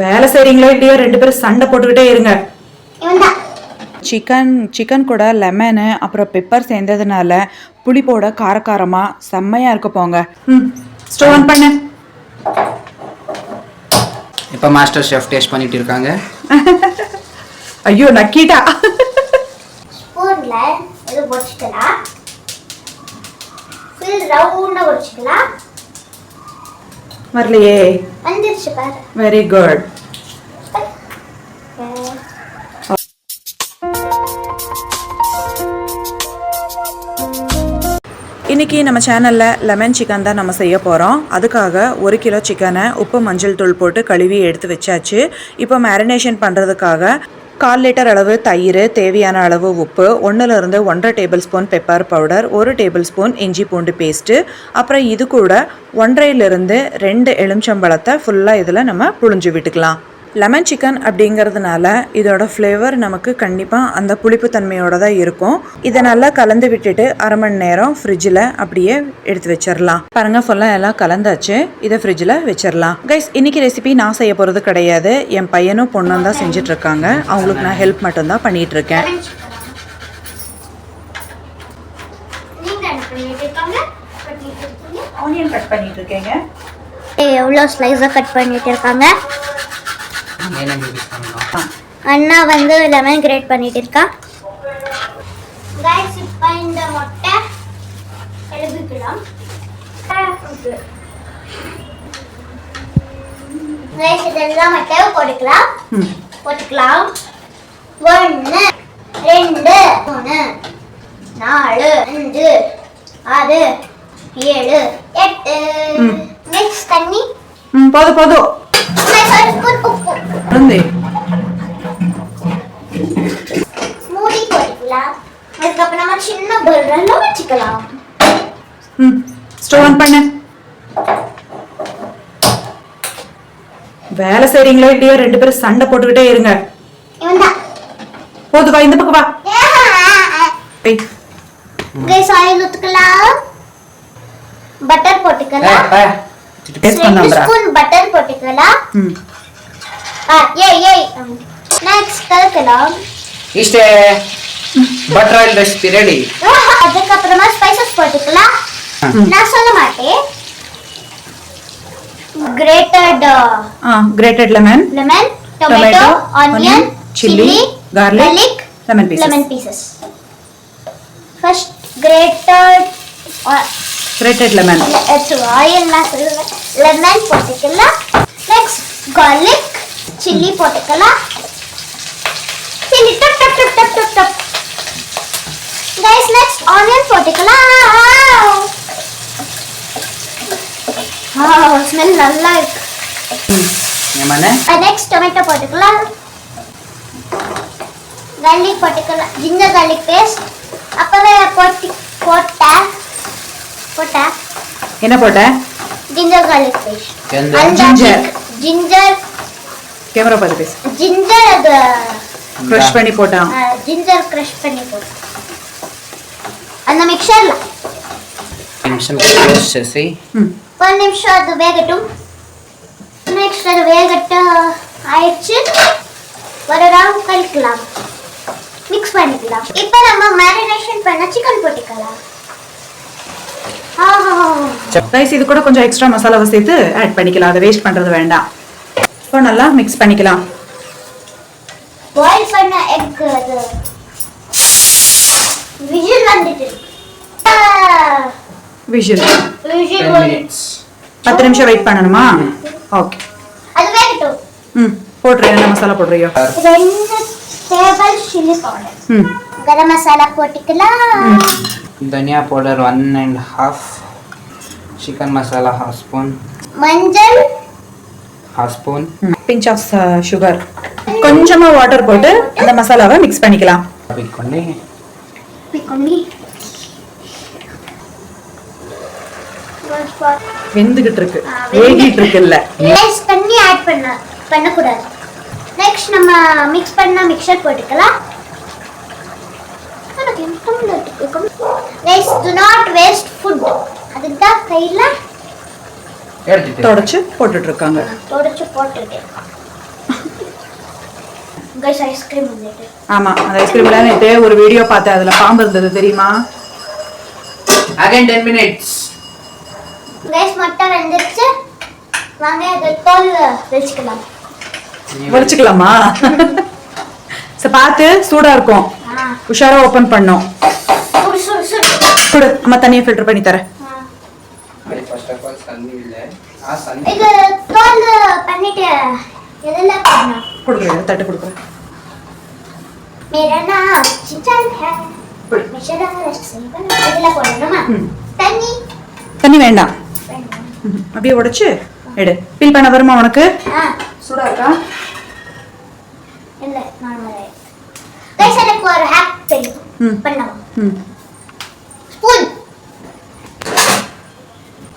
வேலை செய்றீங்களோ இல்லையோ ரெண்டு பேரும் சண்டை போட்டுக்கிட்டே இருங்க. சிக்கன் கூட லெமனு அப்புறம் பெப்பர் சேர்ந்ததுனால புளிப்போட காரக்காரமாக செம்மையாக இருக்க போங்க. ஸ்டவ் ஆன் பண்ணு. இப்போ மாஸ்டர் ஷெஃப் டேஸ்ட் பண்ணிட்டு இருக்காங்க. ஐயோ நக்கிட்டா. ஸ்பூன்ல இது பொரிச்சுக்கலாம். ஃபுல் ரவுண்டா பொரிச்சுக்கலாம். வரலையே. வந்துருச்சு பாரு. Very good. இன்றைக்கி நம்ம சேனலில் லெமன் சிக்கன் தான் நம்ம செய்ய போகிறோம். அதுக்காக 1 கிலோ சிக்கனை உப்பு மஞ்சள் தூள் போட்டு கழுவி எடுத்து வச்சாச்சு. இப்போ மேரினேஷன் பண்ணுறதுக்காக 1/4 லிட்டர் அளவு தயிர், தேவையான அளவு உப்பு, 1லிருந்து 1.5 table spoon pepper powder, 1 table spoon இஞ்சி பூண்டு பேஸ்ட்டு, அப்புறம் இது கூட 1.5லிருந்து 2 எலுமிச்சம்பழத்தை ஃபுல்லாக இதில் நம்ம புழிஞ்சு விட்டுக்கலாம். லெமன் சிக்கன் அப்படிங்கிறதுனால இதோட ஃப்ளேவர் நமக்கு கண்டிப்பாக அந்த புளிப்பு தன்மையோடு தான் இருக்கும். இதை நல்லா கலந்து விட்டுட்டு 1/2 மணி நேரம் ஃப்ரிட்ஜில் அப்படியே எடுத்து வச்சிடலாம். பாருங்கள் ஃபுல்லாக எல்லாம் கலந்தாச்சு. இதை ஃப்ரிட்ஜில் வச்சிடலாம். கைஸ், இன்றைக்கி ரெசிபி நான் செய்ய போகிறது கிடையாது. என் பையனும் பொண்ணும் தான் செஞ்சிட்ருக்காங்க. அவங்களுக்கு நான் ஹெல்ப் மட்டும்தான் பண்ணிகிட்ருக்கேன். ஆனியன் கட் பண்ணிட்டு இருக்கேங்க. எவ்வளோ ஸ்லைஸாக கட் பண்ணிட்டு இருக்காங்க. அண்ணா வந்து லெமன் கிரேட் பண்ணிட்டு இருக்கா. गाइस இப்போ இந்த முட்டை எடுத்துக்கலாம். गाइस இதெல்லாம் முட்டை போட்டுக்கலாம். 1 2 3 4 5 6 7 8 நெக்ஸ்ட் தண்ணி. போதும் மூடி போட்டுக்கலாம். அதுக்கப்புறம் நம்ம சின்ன பர்னர்ல வச்சுக்கலாம். ஸ்டவ் ஆன் பண்ணு. வேலை செய்றீங்களோ இல்லையோ ரெண்டு பேரும் சண்டை போட்டுக்கிட்டே இருங்க. போது வா, இந்த பக்கம் வா. கைஸ் ஆயில் ஊத்துக்கலாம். பட்டர் போட்டுக்கலாம். ஸ்பூன் பட்டர் போட்டுக்கலாம். நெக்ஸ்ட் கலக்கலாம். இஷ்டே பட்டர் ஆயில் ரெசிபி ரெடி. அதுக்கப்புறமா ஸ்பைசஸ் போட்டுக்கலாம். நான் சொல்ல மாட்டேன். Grated lemon, tomato, onion, chilli, garlic, lemon pieces. First grated lemon. Lemon போட்டுக்கலாம். Next garlic, chilli போட்டுக்கலாம். Chilli tap. Guys, next onion போட்டுக்கலாம். Smell நல்லா இருக்கு. Next tomato போட்டுக்கலாம். garlic போட்டுக்கலாம். ginger garlic paste. அப்புறம் போட்டா என்ன போட்ட? ginger garlic paste. ginger camera பார்த்து பேசு. ginger அது க்ரஷ் பண்ணி போட்டான். ginger crush பண்ணி போட்டா. அந்த மிக்சர்ல నిమిషం క్లోజ్ చేసి 1 நிமிஷம் அது வேகட்டும். நெக்ஸ்ட் அது வேகட்ட ஆயிடுச்சு. ஒரு ரவுண்ட் கலக்கலாம். மிக்ஸ் பண்ணிக்கலாம். இப்போ நம்ம மேரினேஷன் பண்ண சிக்கன் போட்டுக்கலாம். ரைஸ் இது கூட கொஞ்சம் எக்ஸ்ட்ரா மசாலாவை சேர்த்து ஆட் பண்ணிக்கலாம். அதை வேஸ்ட் பண்றது வேண்டாம். இப்போ நல்லா மிக்ஸ் பண்ணிக்கலாம். பாயில் பண்ண எக் அது விசில் வந்துட்டு. Whistle 10 minutes. 10 நிமிஷம் வெயிட் பண்ணணுமா? ஓகே. அது வேகட்டும். போடுறேன். என்ன மசாலா போடுறியோ? 2 table chilli powder. Garam masala போட்டுக்கலாம். धनिया पाउडर 1.5, चिकन मसाला 1/2 स्पून, மஞ்சள் 1/2 स्पून, பிஞ்ச் ஆஃப் சுகர். கொஞ்சமா வாட்டர் போட்டு அந்த மசாலாவை மிக்ஸ் பண்ணிக்கலாம். வெந்துகிட்டு இருக்கு, வேகிட்டு இருக்குல்ல. நெக்ஸ்ட் தண்ணி ஆட் பண்ணக்கூடாது. நெக்ஸ்ட் நம்ம மிக்ஸ் பண்ண மிக்சர் போட்டுக்கலாம். Guys, do not waste food. அதுதான் கையில தொடச்சு போட்டுட்டு இருக்காங்க. தொடச்சு போட்டுட்டு கைஸ் ஐஸ்கிரீம் வந்துட்டு. ஆமாம், அந்த ஐஸ்கிரீமில் நேற்று ஒரு வீடியோ பார்த்தேன், அதில் பாம்பு இருந்தது தெரியுமா? Again 10 minutes. கைஸ் முட்டை வெந்துருச்சு. வாங்க அது தோல் வெச்சுக்கலாம். வச்சுக்கலாமா? சரி, பார்த்து சூடாக இருக்கும், உஷாராக ஓப்பன் பண்ணோம். சுடு சுடு சுடு. கொடு, அம்மா தண்ணியை ஃபில்டர் பண்ணி தரேன். First of all, sunny இல்ல. sunny. இது தோல் பண்ணிட்டு எதெல்லாம் பண்ணணும்? கொடுக்குறேன், தட்டு கொடுக்குறேன். मेरा नाम चिंचन है. मिशरा रेस्टोरेंट இதெல்லாம் போடணுமா? தண்ணி தண்ணி வேண்டாம், அப்படியே உடைச்சு எடு. பீல் பண்ண வருமா உனக்கு? சூடா இருக்கா? இல்ல நார்மலா. கைஸ் எனக்கு ஒரு ஹேக் தெரியும் பண்ணலாம். ஸ்பூன்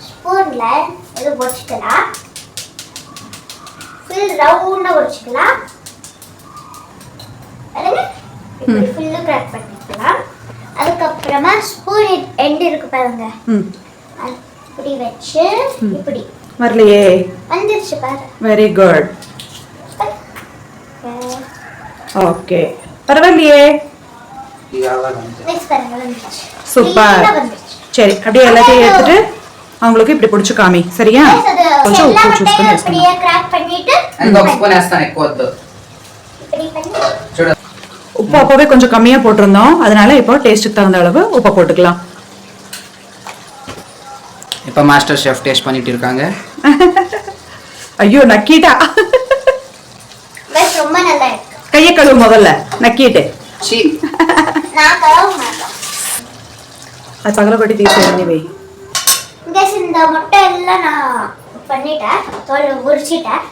ஸ்பூன்ல இது போட்டுக்கலாம். ஃபுல் ரவுண்டா போட்டுக்கலாம். அதுல இப்படி ஃபுல்லா கிராக் பண்ணிக்கலாம். அதுக்கு அப்புறமா ஸ்பூன் எண்ட் இருக்கு பாருங்க, இப்படி வச்சு இப்படி. வரலையே? வந்துருச்சு பாரு. Very good. ஓகே, பரவாயில்லையே. நெக்ஸ்ட் பாருங்க வந்துருச்சு. சூப்பர். சரி, அப்படியே எல்லாத்தையும் எடுத்துட்டு அவங்களுக்கு இப்படி பிடிச்சு காமி, சரியா? கொஞ்சம் உப்பு சூஸ் பண்ணி அப்படியே கிராக் பண்ணிட்டு ఇంకొక స్పూన్ వేస్తాను, ఎక్కువ వద్దు. இப்படி பண்ணி చూడు. உப்பு அப்பவே கொஞ்சம் கம்மியா போட்டிருந்தோம், அதனால இப்போ டேஸ்ட்டுக்கு தகுந்த அளவு உப்பு போட்டுக்கலாம். இப்போ மாஸ்டர் ஷெஃப் டேஸ்ட் பண்ணிட்டு இருக்காங்க. ஐயோ நக்கிட்டா. பஸ் ரொம்ப நல்லா இருக்கு. கையை கழுவு முதல்ல, நக்கிட்டு. சி. நான் கழுவ மாட்டேன். அது பகல கொட்டி தீர்த்து பண்ணி வை. கேஸ் இந்த முட்டை எல்லாம் நான் பண்ணிட்டேன், தோல் உரிச்சிட்டேன்.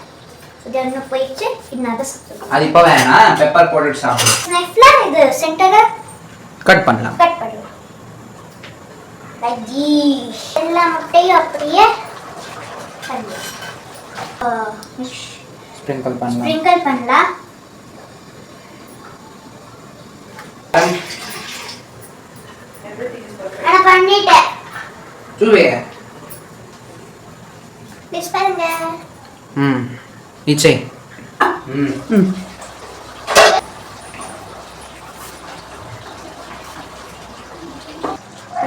இது ஒன்று போயிடுச்சு, இன்னும் சுத்தம். அது இப்போ வேணாம், பெப்பர் போட்டுட்டு சாப்பிடு. நைஃப்ல இது சென்டரை கட் பண்ணலாம். கட் பண்ணலாம். லஜ்ஜி எல்லா முட்டையும் அப்படியே பண்ணலாம். ஸ்ப்ரிங்கிள் பண்ணலாம். ஸ்ப்ரிங்கிள் பண்ணலாம். நான் பண்ணிட்டேன். చూవే. ப்ளீஸ் பாருங்க. ఇచ్చే.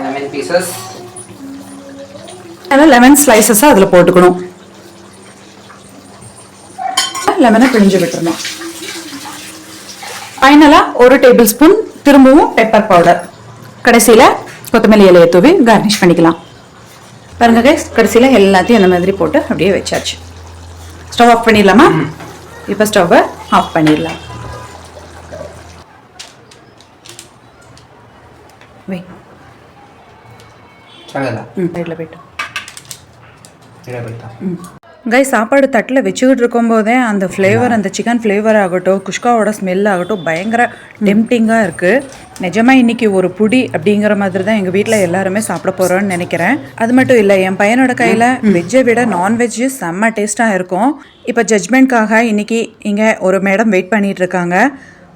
Lemon pieces. அதனால லெமன் ஸ்லைசஸா அதுல போட்டுக்கணும். லெமனை பிழிஞ்சு விட்டுறணும். ஃபைனலா 1 டேபிள் ஸ்பூன் திரும்பவும் பெப்பர் பவுடர், கடைசியில கொத்தமல்லி இலையை தூவி கார்னிஷ் பண்ணிக்கலாம். பாருங்க கைஸ், கடைசியில எல்லாத்தையும் அந்த மாதிரி போட்டு அப்படியே வச்சாச்சு. ஸ்டவ் ஆஃப் பண்ணிடலாமா? இப்போ ஸ்டவ்வை ஆஃப் பண்ணிடலாம். வை. చాలదా? சைடில் போய்ட்டு ఇలా పెడతా. கைஸ், சாப்பாடு தட்டில் வச்சுக்கிட்டு இருக்கும்போதே அந்த ஃப்ளேவர், அந்த சிக்கன் ஃப்ளேவர் ஆகட்டும், குஷ்காவோட ஸ்மெல் ஆகட்டும், பயங்கர டெம்டிங்காக இருக்குது. நிஜமாக இன்றைக்கி ஒரு புடி அப்படிங்கிற மாதிரி தான் எங்கள் வீட்டில் எல்லாருமே சாப்பிட போகிறோன்னு நினைக்கிறேன். அது மட்டும் இல்லை, என் பையனோட கையில் வெஜ்ஜை விட நான்வெஜ்ஜு செம்ம டேஸ்ட்டாக இருக்கும். இப்போ ஜட்ஜ்மெண்ட்காக இன்றைக்கி இங்கே ஒரு மேடம் வெயிட் பண்ணிகிட்டு இருக்காங்க.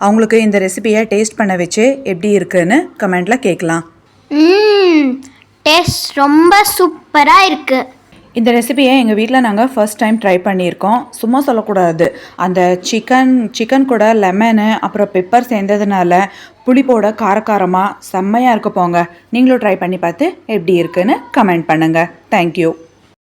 அவங்களுக்கு இந்த ரெசிபியை டேஸ்ட் பண்ண வச்சு எப்படி இருக்குன்னு கமெண்ட்டில் கேட்கலாம். டேஸ்ட் ரொம்ப சூப்பராக இருக்குது. இந்த ரெசிபியை எங்கள் வீட்டில் நாங்கள் ஃபர்ஸ்ட் டைம் ட்ரை பண்ணியிருக்கோம். சும்மா சொல்லக்கூடாது, அந்த சிக்கன் கூட லெமனு அப்புறம் பெப்பர் சேர்ந்ததுனால புளிப்போட காரக்காரமாக செம்மையாக இருக்க போங்க. நீங்களும் ட்ரை பண்ணி பார்த்து எப்படி இருக்குன்னு கமெண்ட் பண்ணுங்கள். தேங்க்யூ.